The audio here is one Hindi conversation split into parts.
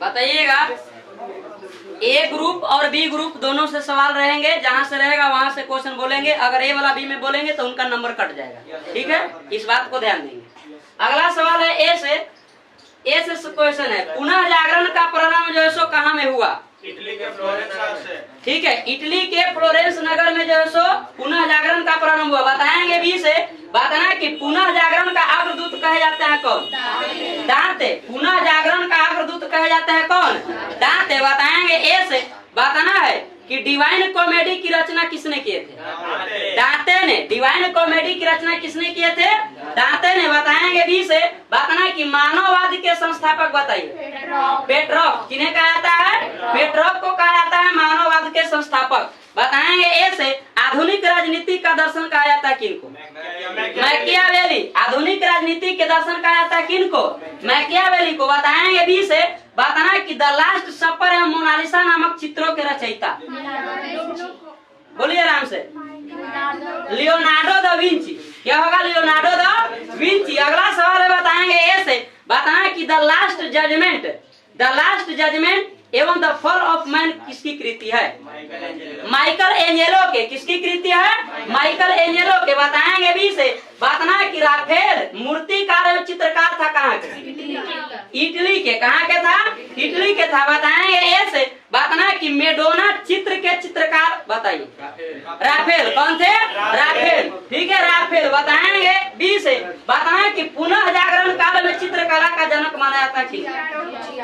बताइएगा। ए ग्रुप और बी ग्रुप दोनों से सवाल रहेंगे, जहां से रहेगा वहां से क्वेश्चन बोलेंगे। अगर ए वाला बी में बोलेंगे तो उनका नंबर कट जाएगा, ठीक है, इस बात को ध्यान देंगे। अगला सवाल है ए से क्वेश्चन है, पुनः जागरण का प्रारंभ जो है सो कहाँ में हुआ? इटली के फ्लोरेंस से। ठीक है, इटली के फ्लोरेंस नगर में जो है सो पुनः जागरण का प्रारंभ हुआ। बताएंगे बी से, बताना कि पुनः जागरण का अग्रदूत कहे जाते हैं कौन? दांते। पुनः जागरण का अग्रदूत कहे जाते हैं कौन? दांते। बताएंगे ए से, बताना है कि डिवाइन कॉमेडी की रचना किसने किए थे? दांते ने। डिवाइन कॉमेडी की रचना किसने किए थे? दांते ने। बताएंगे बी से, बताना कि मानववाद के संस्थापक बताइए। पेट्रोक। किन्हें कहा जाता है? पेट्रोक को कहा जाता है मानववाद के संस्थापक। बताएंगे ए से, आधुनिक राजनीति का दर्शन कहा जाता है किनको? मैकियावेली। आधुनिक राजनीति के दर्शन कहा जाता है किनको? मैकियावेली को। बताएंगे बी से, बताना कि द लास्ट सपर एवं मोनालिसा नामक चित्रों के रचयिता। बोलिए आराम से। Leonardo da Vinci. क्या होगा? Leonardo da Vinci. अगला सवाल है, बताएंगे ए से, बताना कि द लास्ट जजमेंट एवं द फॉल ऑफ मैन किसकी कृति है? माइकल एंजेलो के। किसकी कृति है? माइकल एंजेलो के। बताएंगे बी से, बताना कि राफेल मूर्तिकार एवं चित्रकार था कहाँ के? इटली के। कहाँ के था? इटली के था। बताएंगे ए से, बताना कि मेडोना चित्र के चित्रकार बताइए। राफेल। कौन थे? राफेल। ठीक है, राफेल। बताएंगे बी से, बताना कि पुनः जागरण काल में चित्रकला का जनक माना जाता है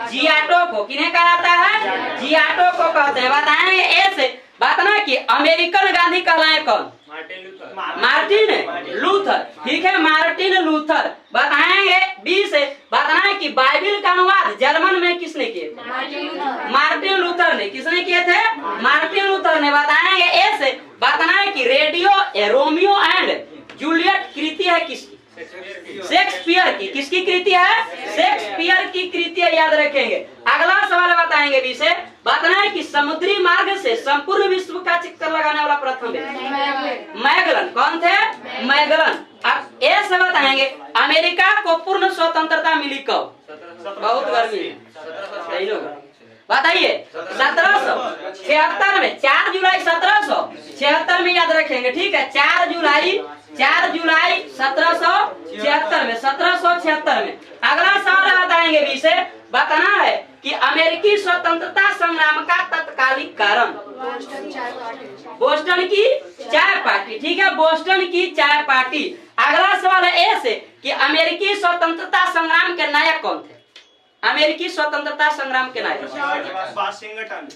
जियाटो को। किन्हें कहा जाता है? जियाटो को कहते हैं। बताएंगे ए से, बताना कि अमेरिकन गांधी कहलाए कौन? Martin Luther. ठीक है, मार्टिन लूथर। बताएंगे बी से, बताना कि बाइबिल का अनुवाद जर्मन में किसने किए थे? मार्टिन लूथर ने। किसने किए थे? मार्टिन लूथर ने। बताएंगे ए से, बताना कि रेडियो रोमियो एंड जूलियट कृति है किसकी? शेक्सपियर की। किसकी कृति है? शेक्सपियर की कृति है, याद रखेंगे। अगला सवाल बताएंगे बी से, बताना है कि समुद्री मार्ग से संपूर्ण विश्व का चक्कर लगाने वाला प्रथम व्यक्ति मैगलन। कौन थे? मैगलन। अब ए से बताएंगे, अमेरिका को पूर्ण स्वतंत्रता मिली कब? बहुत गर्मी है, सही लोग बताइए। 1776 में, 4 जुलाई 1776 में, याद रखेंगे, ठीक है। 4 जुलाई 1776 में, 1776 में। अगला सवाल बताएंगे बी से, बताना है कि अमेरिकी स्वतंत्रता संग्राम का तत्कालिक कारण? बोस्टन की चाय पार्टी। ठीक है, बोस्टन की चाय पार्टी। अगला सवाल है ए से कि अमेरिकी स्वतंत्रता संग्राम के नायक कौन थे? अमेरिकी स्वतंत्रता संग्राम के नायक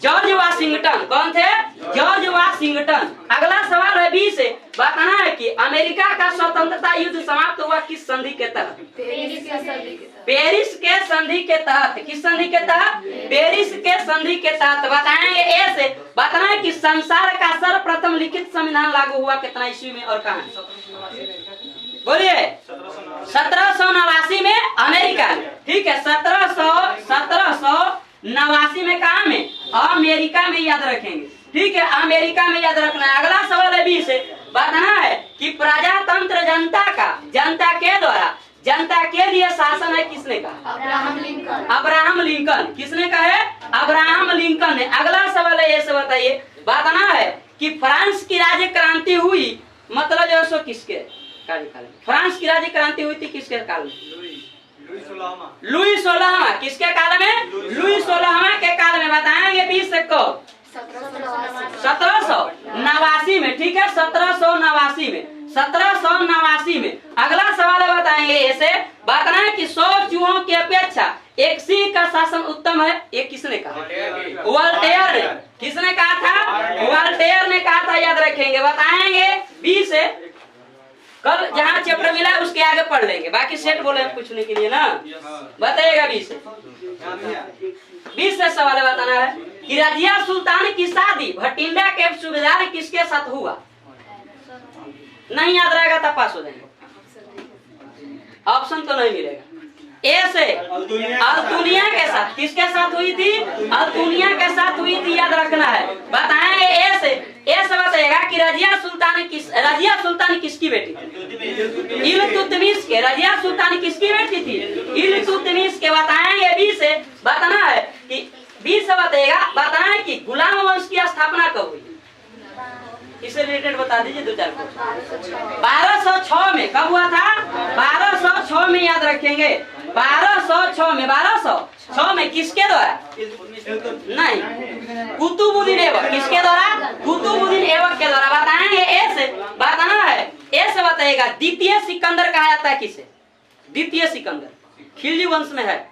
जॉर्ज वाशिंगटन। कौन थे? George Washington. अगला सवाल है बी से, बताना है कि अमेरिका का स्वतंत्रता युद्ध समाप्त हुआ किस संधि के तहत? पेरिस के संधि के तहत। किस संधि के तहत? पेरिस के संधि के तहत। बताएंगे ए से, बताना है कि संसार का सर्वप्रथम लिखित संविधान लागू हुआ कितना ईस्वी में और कहाँ? बोलिए। 1789 में अमेरिका। ठीक है, 1789 में कहाँ में? अमेरिका में, याद रखेंगे। ठीक है, अमेरिका में याद रखना है। अगला सवाल है बी से, बताना है कि प्रजातंत्र जनता के द्वारा जनता के लिए शासन है किसने कहा? Abraham Lincoln. किसने कहा है? अब्राहम लिंकन ने। अगला सवाल है ये से बताइए, बताना है कि फ्रांस की राज्य क्रांति हुई, मतलब जो सो किसके कार्यकाल में? फ्रांस की राज्य क्रांति हुई थी किसके काल में? लुई 16वां। किसके काल में? लुई 16वां के काल में। बताएंगे 20 को 1789 में। ठीक है, 1789 में, 1789 में। अगला सवाल बताएंगे ऐसे, बताना है कि 100 चूहों की अपेक्षा एक सिंह का शासन उत्तम है। ये किसने कहा? वोल्टेयर ने। किसने कहा था? वोल्टेयर ने कहा था, याद रखेंगे। बताएंगे 20 से, कल जहाँ चैप्टर मिला है उसके आगे पढ़ लेंगे, बाकी सेट बोले पूछने के लिए ना। बताइएगा 20 से सवाल बताना है कि रजिया सुल्तान की शादी भटिंडा के सूबेदार किसके साथ हुआ? नहीं याद रहेगा तब पास हो जाएंगे, ऑप्शन तो नहीं मिलेगा। ए से अल्तुनिया के साथ। किसके साथ हुई थी? अल्तुनिया के साथ हुई थी, याद रखना है। बताएंगे ए से, ये सब बताएगा कि रजिया सुल्तान किसकी बेटी थी? इल्तुतमिश के। रजिया सुल्तान किसकी बेटी थी? इल्तुतमिश के। बताएंगे बी से बताना है कि बी से बताना है कि गुलाम वंश की स्थापना कब हुई? इससे रिलेटेड बता दीजिए दो चार क्वेश्चन। 1206 में कब हुआ था? 1206 में याद रखेंगे। 1206 में किसके द्वारा? नहीं, कुतुबुद्दीन ऐबक। किसके द्वारा? कुतुबुद्दीन ऐबक के द्वारा। बताएंगे ए से बताना है। ए से बताइएगा द्वितीय सिकंदर कहा जाता है किसे? द्वितीय सिकंदर खिलजी वंश में है।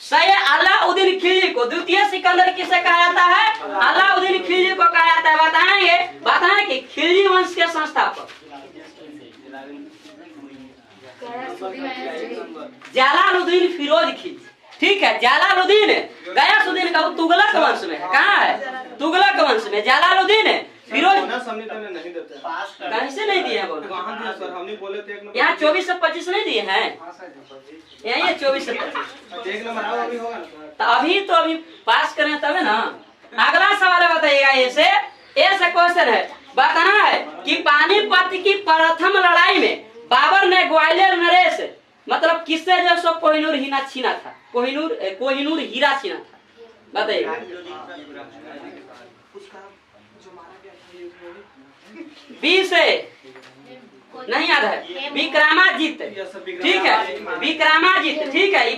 सही है, अलाउद्दीन खिलजी को द्वितीय सिकंदर किसे कहा जाता है? अलाउद्दीन खिलजी को कहा जाता है। बताएंगे कि खिलजी वंश के संस्थापक जलालुद्दीन फिरोज खिलजी। ठीक है, जलालुद्दीन गयासुद्दीन का तुगलक वंश में है। कहाँ है? तुगलक वंश में जलालुद्दीन फिरोज। कैसे नहीं दिए हैं? बोलो यहाँ 24 से 25 नहीं दिए हैं? यहाँ 24 से 25। तो अभी पास करें तब ना। अगला सवाल बताइएगा। ऐसे क्वेश्चन है। बताना है कि पानीपत की प्रथम लड़ाई में बाबर ने ग्वालियर नरेश मतलब किससे जो सो कोहिनूर हीरा छीना था? कोहिनूर हीरा छीना था। बताइएगा। बी से नहीं याद है? विक्रमादित्य। ठीक है, विक्रमादित्य। ठीक है,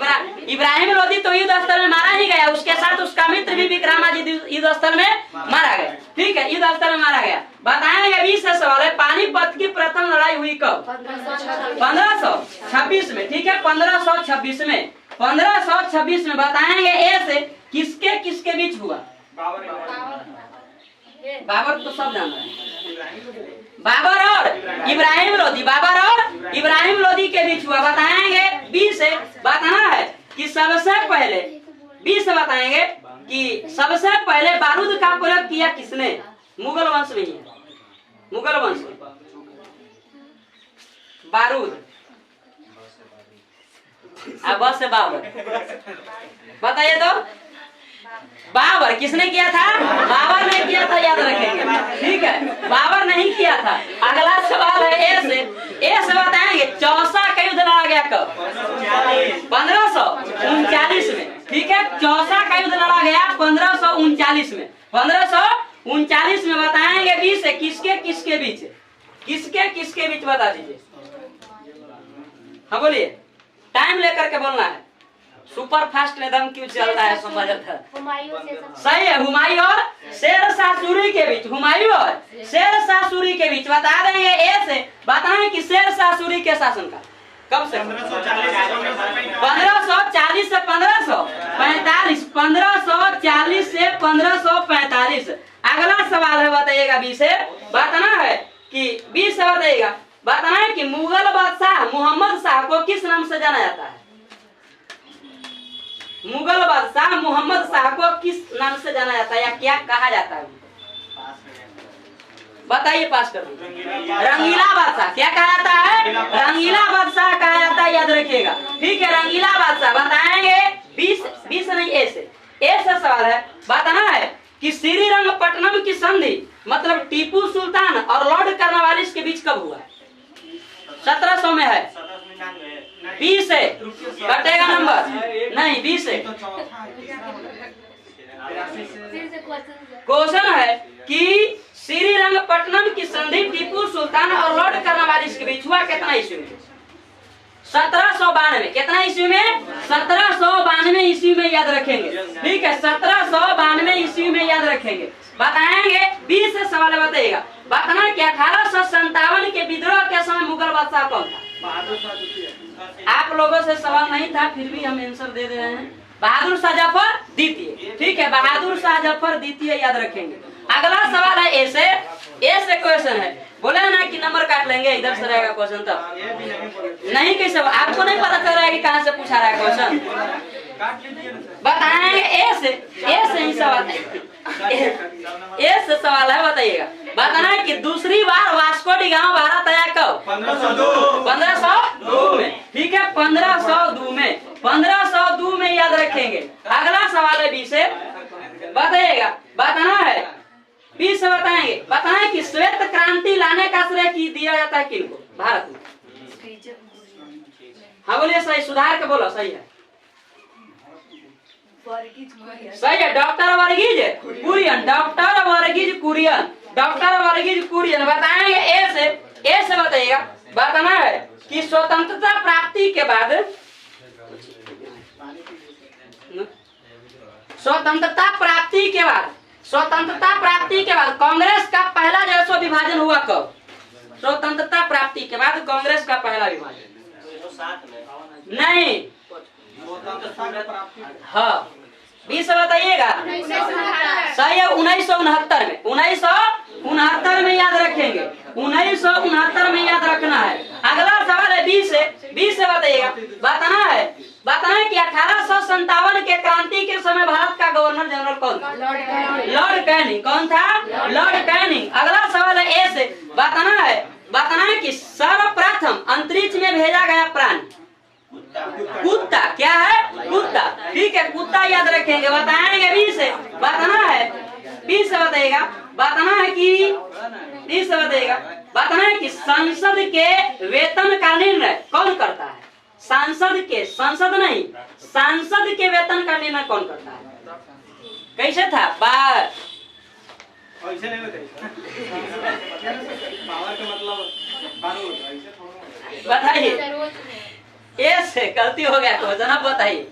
इब्राहिम लोदी तो युद्ध स्थल में मारा ही गया, उसके साथ उसका मित्र भी विक्रमादित्य युद्ध स्थल में मारा गया। ठीक है, युद्ध स्थल में मारा गया। बताएंगे 20 से सवाल है। पानीपत की प्रथम लड़ाई हुई कब? 1526 में। ठीक है, 1526 में। 1526 में बताएंगे ए से किसके किसके बीच हुआ? बाबर तो सब जान रहे हैं। बाबर और इब्राहिम लोदी। बाबर और इब्राहिम लोदी के बीच हुआ। बताएंगे बी से बताना है कि सबसे पहले बी से बताएंगे कि सबसे पहले बारूद का प्रयोग किया किसने? मुगल वंश में ही है। मुगल वंश में बारूद। अब बस से बाबर बताइए तो। बाबर किसने किया था? बाबर ने किया था, याद रखेंगे। ठीक है, बाबर नहीं किया था। अगला सवाल है ए से बताएंगे चौसा का युद्ध लड़ा गया कब? 1539 में। ठीक है, चौसा का युद्ध लड़ा गया 1539 में। 1539 में बताएंगे बी से किसके किसके बीच? किसके किसके बीच बता दीजिए। हाँ बोलिए, टाइम लेकर के बोलना है। सुपर फास्ट में दम क्यों चल रहा है? समझ था। सही है, हुमायूं और शेर शाह सूरी के बीच। हुमायूं और शेर शाह सूरी के बीच। बता देंगे ए से बताएं कि शेर शाह सूरी के शासन का कब से? 1540 से 1545। 1540 से 1545। अगला सवाल है बताइएगा बी से। बताना है कि बी से बताइएगा। बताना है कि मुगल बादशाह मोहम्मद शाह को किस नाम से जाना जाता है? मुगल बादशाह मोहम्मद शाह को किस नाम से जाना जाता है या क्या कहा जाता है? बताइए, पास कर दीजिए। रंगीला बादशाह। क्या कहा जाता है? रंगीला बादशाह कहा जाता है, याद रखिएगा। ठीक है, रंगीला बादशाह। बताएंगे 20 नहीं ए से सवाल है। बताना है कि श्रीरंगपट्टनम की संधि मतलब टीपू सुल्तान और लॉर्ड कर्नवालिस के बीच कब हुआ? 1700 में है। 20 से कटेगा नंबर नहीं। 20 से क्वेश्चन है कि श्रीरंगपट्टनम की संधि टीपू सुल्तान और लॉर्ड कर्नवालिस के बीच हुआ कितना ईस्वी में? 1792। कितना ईस्वी में? 1792 ईस्वी में, याद रखेंगे। ठीक है, 1792 ईस्वी में, याद रखेंगे। बताएंगे 20 से सवाल बताइएगा। बताना कि 1857 के विद्रोह के समय मुगल बादशाह कौन था? आप लोगों से सवाल नहीं था, फिर भी हम आंसर दे रहे हैं। बहादुर शाह जफर द्वितीय। ठीक है, बहादुर शाह जफर द्वितीय, याद रखेंगे। अगला सवाल है ए से क्वेश्चन है। बोले ना कि नंबर काट लेंगे, इधर से रहेगा क्वेश्चन। तब नहीं, कैसे आपको नहीं पता चल रहा है कि कहाँ से पूछा रहा है क्वेश्चन? बताएंगे ए से ही सवाल से सवाल है। बताइएगा। बताना है कि दूसरी बार वास्को डी गामा भारत आया कब? 1502 में। ठीक है, 1502 में। 1502 में, याद रखेंगे। अगला सवाल है बी से। बताइएगा, बताना है। बी से बताएंगे, बताएं कि श्वेत क्रांति लाने का श्रेय की दिया जाता है किनको भारत में? हाँ बोलिए, सही, सुधार के बोलो, सही है, सही है, doctor Verghese Kurien, doctor Verghese Kurien, doctor Verghese Kurien. बताएंगे ए से बताइएगा, बताना है कि स्वतंत्रता प्राप्ति के बाद, स्वतंत्रता प्राप्ति के बाद, स्वतंत्रता प्राप्ति के बाद कांग्रेस का पहला जो सो विभाजन हुआ कब? स्वतंत्रता प्राप्ति के बाद कांग्रेस का पहला विभाजन नहीं, हाँ, 20 बताइएगा, सही है, 1969 में, 1969 में याद रखेंगे, 1969 में याद रखना है। अगला सवाल है 20 से बताइएगा, बताना है कि 1857 के क्रांति के समय भारत का गवर्नर जनरल कौन था? Lord Canning. कौन था? Lord Canning. अगला सवाल है ए से, बताना है कि सर्वप्रथम अंतरिक्ष में भेजा गया प्राणी कुत्ता। क्या है? कुत्ता। ठीक है, कुत्ता याद रखेंगे। बताएंगे 20 से, बताना है 20 से बताइएगा, बताना है कि संसद के वेतन का निर्णय कौन करता है? संसद नहीं, सांसद के वेतन का निर्णय कौन करता है? कैसे था? ऐसे नहीं होता पावर का मतलब बताइए, ऐसे गलती हो गया क्वेश्चन, अब बताइए।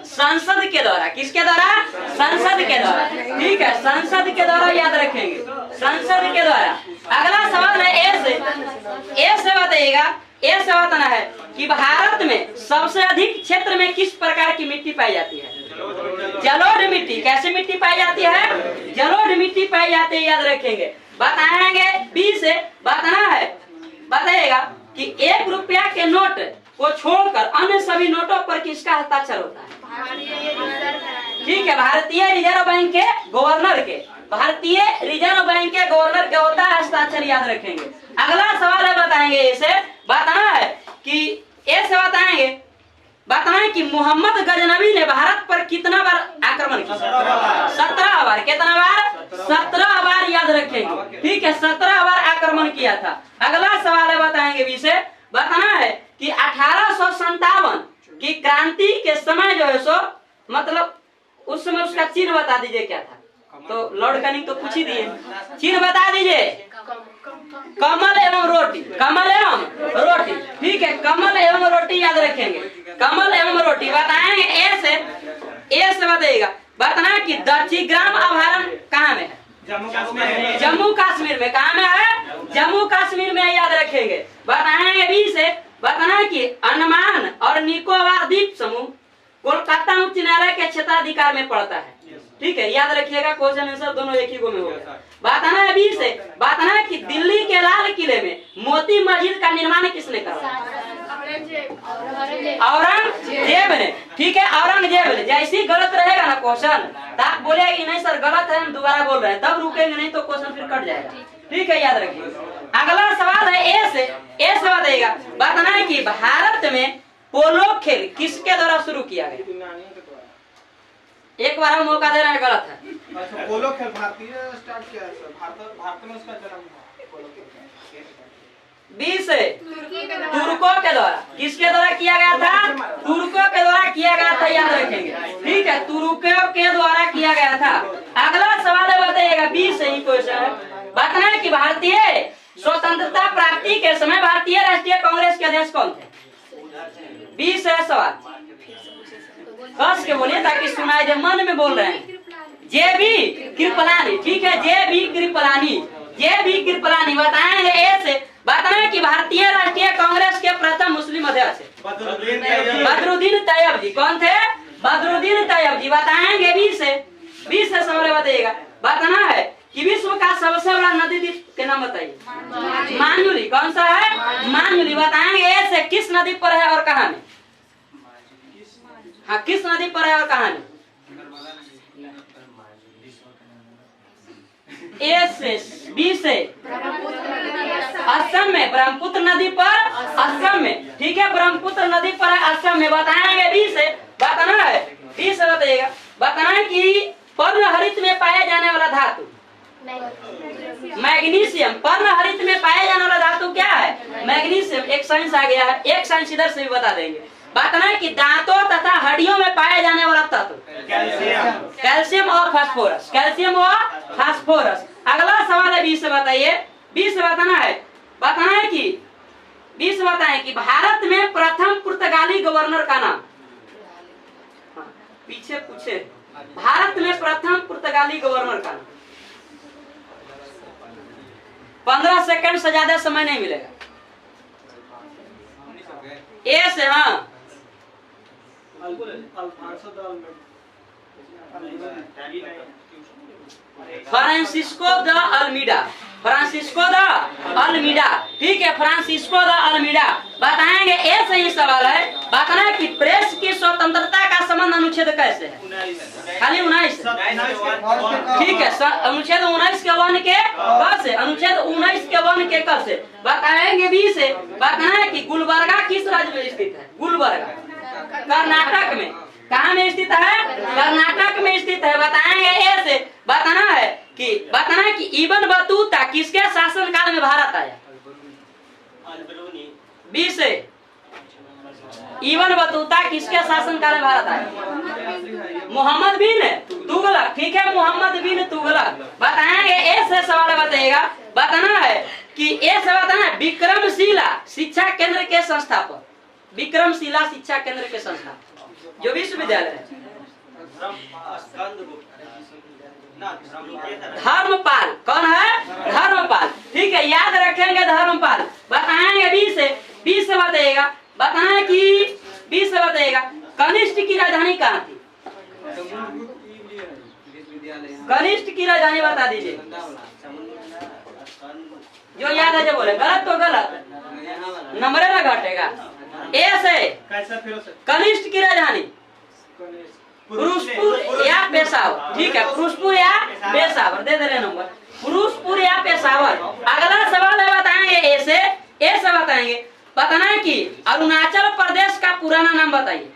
संसद के द्वारा, किसके द्वारा? संसद के द्वारा। ठीक है, संसद के द्वारा याद रखेंगे, संसद के द्वारा। अगला सवाल है ए से बताइएगा, ए से बताना है कि भारत में सबसे अधिक क्षेत्र में किस प्रकार की मिट्टी पाई जाती है? जलोढ़ मिट्टी। कैसी मिट्टी पाई जाती है? जलोढ़ मिट्टी पाई जाती है, याद रखेंगे। बताएंगे 20 से, बताइएगा कि 1 रुपया के नोट को छोड़कर अन्य सभी नोटों पर किसका हस्ताक्षर होता है? ठीक है, भारतीय रिजर्व बैंक के गवर्नर के, भारतीय रिजर्व बैंक के गवर्नर के होता है हस्ताक्षर, याद रखेंगे। अगला सवाल है, बताएंगे इसे, बताना है कि ए से बताएं कि मोहम्मद गजनबी ने भारत पर कितना बार आक्रमण किया? 17 बार। कितना बार? 17 बार, याद रखेंगे। ठीक है, 17 बार आक्रमण किया था। अगला सवाल है, बताएंगे भी से, बताना है कि 1857 की क्रांति के समय जो है सो, मतलब उस समय उसका चिन्ह बता दीजिए क्या था? तो लॉर्ड कैनिंग तो पूछ ही दिए, चिन्ह बता दीजिए। कमल एवं रोटी, कमल एवं रोटी। ठीक है, कमल एवं रोटी याद रखेंगे, कमल एवं रोटी। बताएंगे ए से बताइएगा, बताना कि दर्जीग्राम अभयारण्य कहाँ में है? जम्मू कश्मीर में। कहाँ में है? जम्मू कश्मीर में, याद रखेंगे। बताएंगे बी से, बताना कि अंडमान और निकोबार द्वीप समूह कोलकाता उच्च न्यायालय के क्षेत्राधिकार में पड़ता है। ठीक है, याद रखिएगा, क्वेश्चन आंसर दोनों एक ही गो में होगा। बताना है बी से, बताना है कि दिल्ली के लाल किले में मोती मस्जिद का निर्माण किसने करा? औरंगजेब ने। ठीक है, औरंगजेब ने। जैसे ही गलत रहेगा ना क्वेश्चन, तो आप बोलेगा कि नहीं सर गलत है, हम दोबारा बोल रहे हैं, तब रुकेंगे, नहीं तो क्वेश्चन फिर कट जाएगा। ठीक है, याद रखिए। अगला सवाल है ए से बताइएगा, बताना है कि भारत में पोलो खेल किसके द्वारा शुरू किया गया? एक बार हम मौका दे रहे हैं, गलत है। अच्छा, पोलो खेल भारतीय स्टार्ट किया है सर, भारत में उसका जन्म हुआ। 20 तुर्कों के द्वारा। किसके द्वारा किया गया था? तुर्कों के द्वारा किया गया था, याद रखेंगे। ठीक है, तुर्कों के द्वारा किया गया था। अगला सवाल है, बताइएगा 20 से ही क्वेश्चन है, बताना है कि भारतीय स्वतंत्रता प्राप्ति के समय भारतीय राष्ट्रीय कांग्रेस के अध्यक्ष कौन थे? 20 है सवाल, कस के बोलिए ताकि सुनाई दे, मन में बोल रहे हैं। जे.बी. कृपलानी। ठीक है, जे.बी. कृपलानी। बताएंगे ए से, बताना है कि भारतीय राष्ट्रीय कांग्रेस के प्रथम मुस्लिम अध्यक्ष बदरुद्दीन तैयब जी। कौन थे? बदरुद्दीन तैयब जी। बताएंगे 20 से सवाल बताइएगा, बताना है कि विश्व का सबसे बड़ा नदी द्वीप के नाम बताइए। मानजुली। कौन सा है? मानजुली। बताएंगे ए से, किस नदी पर है और कहां में? हाँ, किस नदी पर है और कहां में? ए से 20 से, असम में ब्रह्मपुत्र नदी पर, असम में। ठीक है, ब्रह्मपुत्र नदी पर है, असम में। बताएंगे 20 से, बताना है 20 से बताइएगा, बताना है कि मैग्नीशियम। पर्णहरित में पाया जाने वाला धातु क्या है? मैग्नीशियम। एक साइंस आ गया है, एक साइंस इधर से भी बता देंगे। बात ना कि दांतों तथा हड्डियों में पाया जाने वाला तत्व कैल्शियम और फास्फोरस। कैल्शियम और फास्फोरस। अगला सवाल है 20 से बताइए। 20 से बताना है कि 20 बताएं कि भारत में प्रथम पुर्तगाली गवर्नर का नाम। पीछे पूछे, भारत में प्रथम पुर्तगाली गवर्नर का नाम। 15 सेकंड से ज्यादा समय नहीं मिलेगा। ए से हाँ, Francisco de Almeida. Francisco de Almeida, ठीक है, फ्रांसिस्को द अल्मीडा। बताएंगे ए से ही सवाल है। बताना है कि प्रेस की स्वतंत्रता का संबंध अनुच्छेद कैसे है? खाली 19, ठीक है। अनुच्छेद 19 के 1 के क से, अनुच्छेद 19 के 1 के क से। बताएंगे 20 से। बताना है कि गुलबर्गा किस राज्य में स्थित है? गुलबर्गा कर्नाटक में। कहाँ में स्थित है? कर्नाटक में स्थित है। बताएंगे ए से। बताना है कि इब्न बतूता किसके शासन काल में भारत आया? 20 से। इब्न बतूता किसके शासन काल में भारत आया? मोहम्मद बिन तुगलक, ठीक है, मोहम्मद बिन तुगलक। बताएंगे ए से सवाल बताइएगा। बताना है कि ए से बताना है विक्रमशिला शिक्षा केंद्र के संस्थापक। विक्रमशिला शिक्षा केंद्र के संस्थापक जो विश्वविद्यालय है। धर्मपाल। कौन है? धर्मपाल, ठीक है, याद रखेंगे धर्मपाल। बताएंगे 20 से। 20 से बताइएगा। बताना है कि 20 से बताइएगा कनिष्ठ की राजधानी कहाँ थी? कनिष्ठ की राजधानी बता दीजिए। जो याद है जो बोले, गलत तो गलत, नंबर ना घटेगा। ए से कनिष्ठ की राजधानी फिरोजपुर या पेशावर, ठीक है, फिरोजपुर या पेशावर। दे रहे नंबर, फिरोजपुर या पेशावर। अगला सवाल है बताएंगे ए से। ए से बताएंगे। बताना है कि अरुणाचल प्रदेश का पुराना नाम बताइए।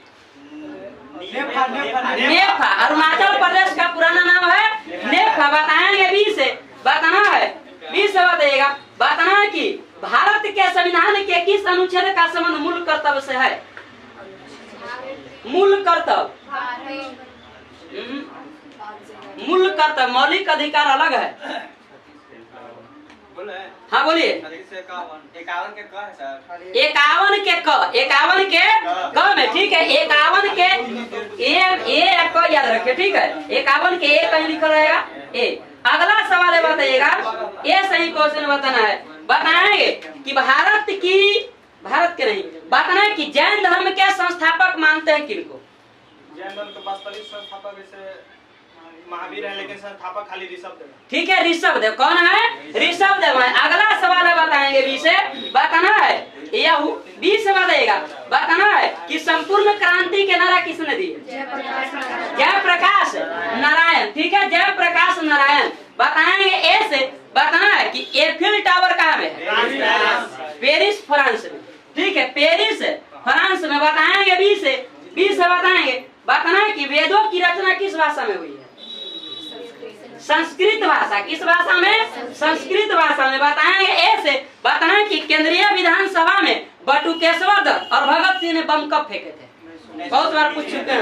नेफा। अरुणाचल प्रदेश का पुराना नाम है नेफा। बताएंगे 20 से। बताना है 20 से बताइएगा। बताना है कि भारत के संविधान के किस अनुच्छेद का संबंध मूल कर्तव्य से है? मूल कर्तव्य, मूल कर्तव्य, मौलिक अधिकार अलग है। हाँ बोलिए। 51 के क है सर। 51 के क में, ठीक है, 51 के ए क याद रखिए, ठीक है। 51 के ए कहीं लिखा रहेगा ए। अगला सवाल है बताइएगा। ये सही क्वेश्चन बताना है। बताएंगे कि भारत के नहीं, बताना है कि जैन धर्म के संस्थापक मानते हैं किनको? जैन धर्म के वास्तविक संस्थापक जैसे महावीर है, लेकिन संस्थापक खाली ऋषभदेव, ठीक है, ऋषभदेव। कौन है? ऋषभदेव है। अगला सवाल है बताएंगे 20 से। बताना है 20 से बताइएगा। बताना है कि संपूर्ण क्रांति के नारा किसने दिए? जयप्रकाश नारायण, ठीक है, जयप्रकाश नारायण। बताएंगे ए से। बताना है कि एफिल टावर कहाँ में है? पेरिस फ्रांस में, ठीक है, पेरिस फ्रांस में। बताएंगे 20 से। 20 से बताएंगे। बताना है कि वेदों की रचना किस भाषा में हुई है? संस्कृत भाषा। किस भाषा में? संस्कृत भाषा में। बताएंगे ए से। बताना है कि केंद्रीय विधानसभा में बटुकेश्वर दत्त और भगत सिंह ने बम कब फेंके थे? बहुत बार पूछ चुके हैं।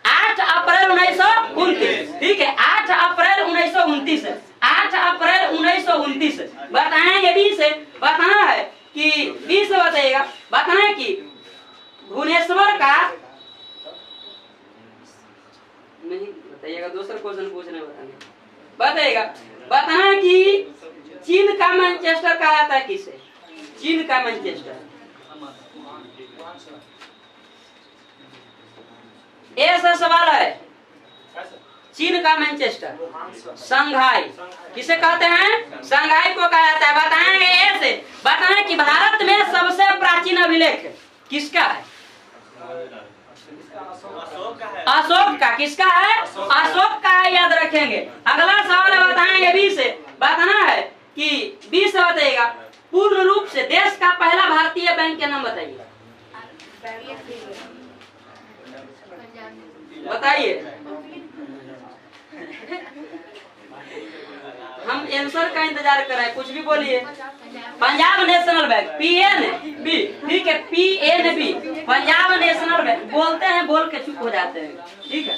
8 अप्रैल 1929, ठीक है, 8 अप्रैल 1929। 8 अप्रैल 1929। बताएंगे 20 से। बताना है कि 20 से बताइएगा। बताना है कि भुवनेश्वर का नहीं बताइएगा, दूसरा क्वेश्चन पूछने बताइएगा। बताना है कि चीन का मैनचेस्टर कहा जाता है किसे? चीन का मैनचेस्टर। ऐसा सवाल है। चीन का मैनचेस्टर संघाई किसे कहते हैं? संघाई को कहा जाता है। बताएंगे ऐसे। बताएं कि भारत में सबसे प्राचीन अभिलेख किसका है? अशोक का। किसका है? अशोक का है, याद रखेंगे। अगला सवाल है बताएंगे 20 से। बताना है कि 20 से बताइएगा पूर्ण रूप से देश का पहला भारतीय बैंक के नाम बताइए। बताइए। हम आंसर का इंतजार कर रहे हैं, कुछ भी बोलिए। पंजाब नेशनल बैंक, PNB, ठीक है, PNB, पंजाब नेशनल बैंक। बोलते हैं, बोल के चुप हो जाते हैं, ठीक है।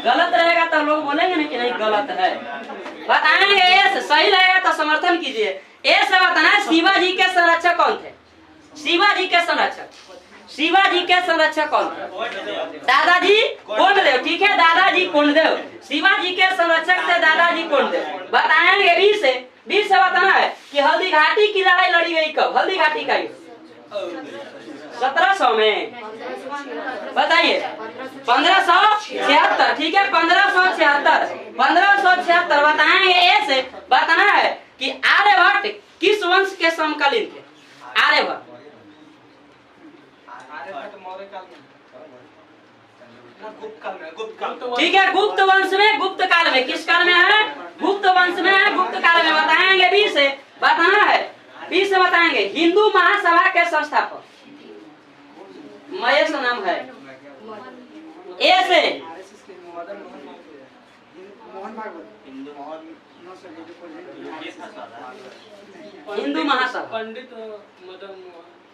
गलत रहेगा तो लोग बोलेंगे ना कि नहीं गलत है। बताएंगे ए, सही लगेगा तो समर्थन कीजिए। ए से बताना है शिवाजी के संरक्षक कौन थे? शिवाजी के संरक्षक, शिवाजी के संरक्षक कौन थे? दादाजी कोंडदेव, ठीक है, दादाजी कोंडदेव। शिवाजी के संरक्षक थे दादाजी कोंडदेव। बताएंगे बी से बताना है कि हल्दी घाटी की लड़ाई लड़ी गई कब? हल्दी घाटी का 1700 में, बताइए। 1576, ठीक है, 1576, 1576। बताएंगे ए से बताना है कि आर्यभट्ट किस वंश के समकालीन थे? आर्यभट्ट मौर्य काल में, गुप्त काल में, गुप्त काल, ठीक है, गुप्त वंश में, गुप्त काल में। किस काल में है? गुप्त वंश में है, गुप्त काल में। बताएंगे बी से बताना है, बी से बताएंगे हिंदू महासभा के संस्थापक महेश नाम है। ए से हिंदू महासभा पंडित मदन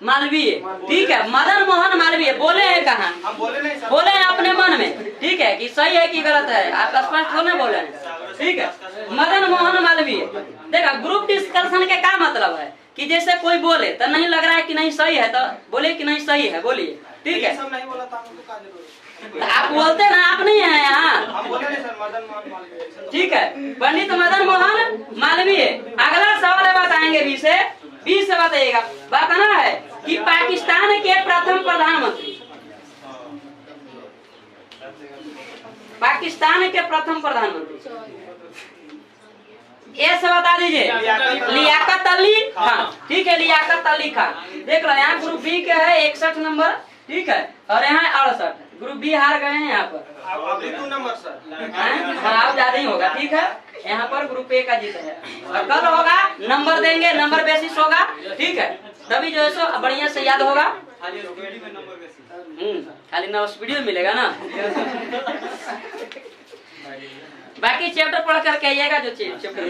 मालवीय, ठीक है, मदन मोहन मालवीय। बोले हैं कहाँ? हम बोले नहीं सर, बोले हैं अपने मन में, ठीक है, कि सही है कि गलत है, आप स्पष्ट होने बोले हैं, ठीक है। मदन मोहन मालवीय। देखा, ग्रुप डिस्कशन के क्या मतलब है कि जैसे कोई बोले तो नहीं लग रहा है कि नहीं सही है तो बोले कि नहीं सही है, बोलिए, ठीक है। सब नहीं बोला था, हमको क्या जरूरत है? तो आप बोलते ना, आप नहीं है यहाँ, हम बोले नहीं सर, मदन मोहन मालवीय। ठीक है, पंडित मदन मोहन मालवीय। अगला सवाल है, बताएंगे बी से बताइएगा। बताना है कि पाकिस्तान के प्रथम प्रधानमंत्री, पाकिस्तान के प्रथम प्रधानमंत्री ए से बता दीजिए। लियाकत अली खान, ठीक है, लियाकत अली खान। देख लो यहाँ ग्रुप बी के है 61 नंबर, ठीक है, और यहाँ 68। ग्रुप बी हार गए हैं यहाँ पर, अभी 2 नंबर सर, हाँ, अब ज्यादा ही होगा, ठीक है। यहाँ पर ग्रुप ए का जीत है, और कल होगा नंबर देंगे, नंबर बेसिस होगा, ठीक है, तभी जो है सो बढ़िया से याद होगा। खाली स्पीड में नंबर बेसिस। खाली ना वीडियो मिलेगा ना। बाकी चैप्टर पढ़ करके आइएगा, जो चैप्टर